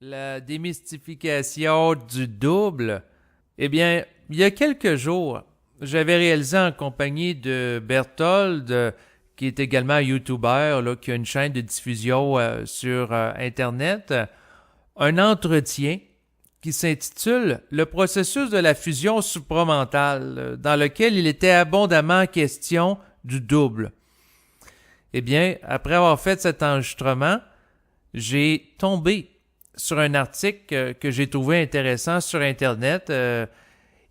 La démystification du double. Eh bien, il y a quelques jours, j'avais réalisé en compagnie de Berthold, qui est également un YouTuber, qui a une chaîne de diffusion sur Internet, un entretien qui s'intitule Le processus de la fusion supramentale, dans lequel il était abondamment question du double. Eh bien, après avoir fait cet enregistrement, j'ai tombé sur un article que j'ai trouvé intéressant sur Internet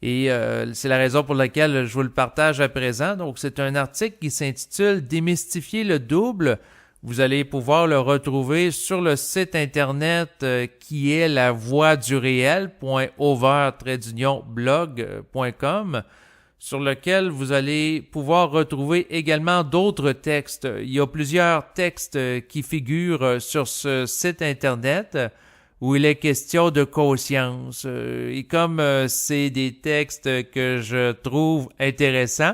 et c'est la raison pour laquelle je vous le partage à présent. Donc, c'est un article qui s'intitule « Démystifier le double ». Vous allez pouvoir le retrouver sur le site Internet qui est la voix du réel.over-blog.com sur lequel vous allez pouvoir retrouver également d'autres textes. Il y a plusieurs textes qui figurent sur ce site Internet où il est question de conscience. Et comme c'est des textes que je trouve intéressants,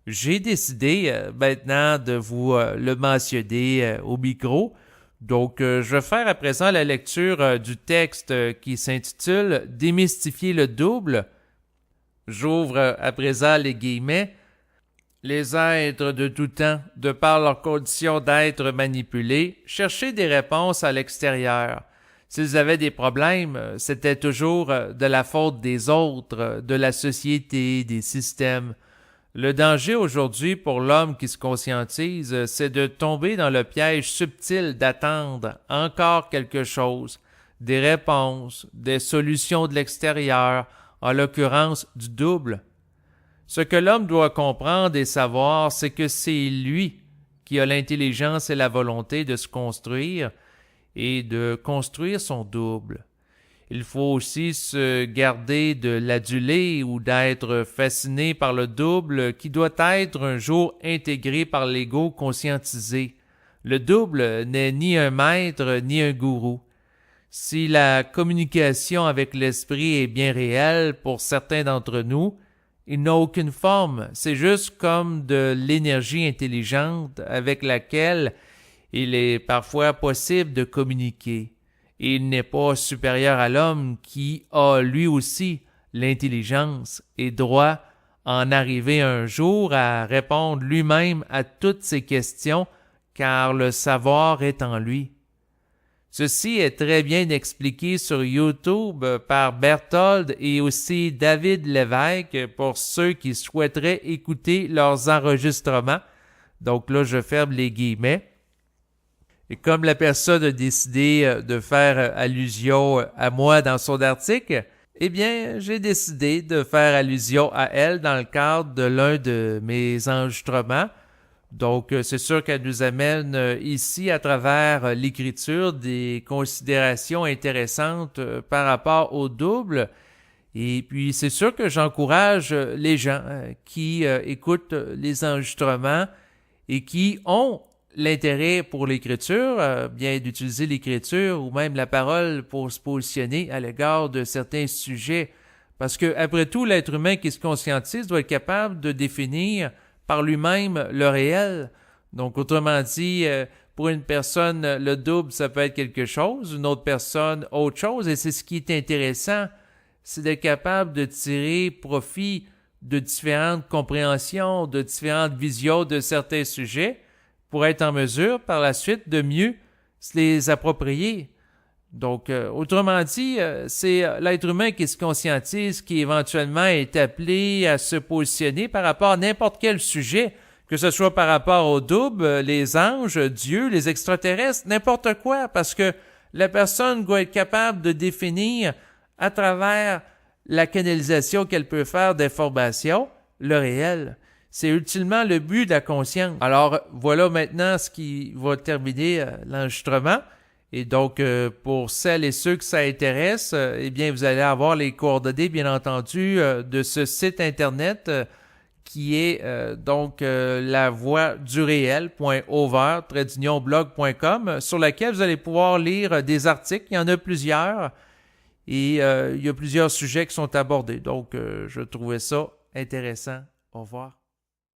j'ai décidé maintenant de vous le mentionner au micro. Donc, je vais faire à présent la lecture du texte qui s'intitule « Démystifier le double ». J'ouvre à présent les guillemets. Les êtres de tout temps, de par leur condition d'être manipulés, cherchaient des réponses à l'extérieur. S'ils avaient des problèmes, c'était toujours de la faute des autres, de la société, des systèmes. Le danger aujourd'hui pour l'homme qui se conscientise, c'est de tomber dans le piège subtil d'attendre encore quelque chose, des réponses, des solutions de l'extérieur, en l'occurrence du double. Ce que l'homme doit comprendre et savoir, c'est que c'est lui qui a l'intelligence et la volonté de se construire et de construire son double. Il faut aussi se garder de l'aduler ou d'être fasciné par le double qui doit être un jour intégré par l'ego conscientisé. Le double n'est ni un maître ni un gourou. Si la communication avec l'esprit est bien réelle pour certains d'entre nous, il n'a aucune forme, c'est juste comme de l'énergie intelligente avec laquelle il est parfois possible de communiquer. Et il n'est pas supérieur à l'homme qui a lui aussi l'intelligence et droit en arriver un jour à répondre lui-même à toutes ces questions car le savoir est en lui. Ceci est très bien expliqué sur YouTube par Berthold et aussi David Lévesque pour ceux qui souhaiteraient écouter leurs enregistrements. Donc là, je ferme les guillemets. Et comme la personne a décidé de faire allusion à moi dans son article, eh bien, j'ai décidé de faire allusion à elle dans le cadre de l'un de mes enregistrements. Donc, c'est sûr qu'elle nous amène ici, à travers l'écriture, des considérations intéressantes par rapport au double. Et puis, c'est sûr que j'encourage les gens qui écoutent les enregistrements et qui ont l'intérêt pour l'écriture, bien d'utiliser l'écriture ou même la parole pour se positionner à l'égard de certains sujets. Parce que, après tout, l'être humain qui se conscientise doit être capable de définir par lui-même le réel. Donc, autrement dit, pour une personne, le double, ça peut être quelque chose, une autre personne, autre chose, et c'est ce qui est intéressant, c'est d'être capable de tirer profit de différentes compréhensions, de différentes visions de certains sujets, pour être en mesure, par la suite, de mieux se les approprier. Donc, autrement dit, c'est l'être humain qui se conscientise, qui éventuellement est appelé à se positionner par rapport à n'importe quel sujet, que ce soit par rapport au double, les anges, Dieu, les extraterrestres, n'importe quoi, parce que la personne doit être capable de définir à travers la canalisation qu'elle peut faire d'informations, le réel. C'est ultimement le but de la conscience. Alors, voilà maintenant ce qui va terminer l'enregistrement. Et donc, pour celles et ceux que ça intéresse, eh bien, vous allez avoir les coordonnées, bien entendu, de ce site Internet qui est donc la voix du réel.over-blog.com sur laquelle vous allez pouvoir lire des articles. Il y en a plusieurs et il y a plusieurs sujets qui sont abordés. Donc, je trouvais ça intéressant. Au revoir.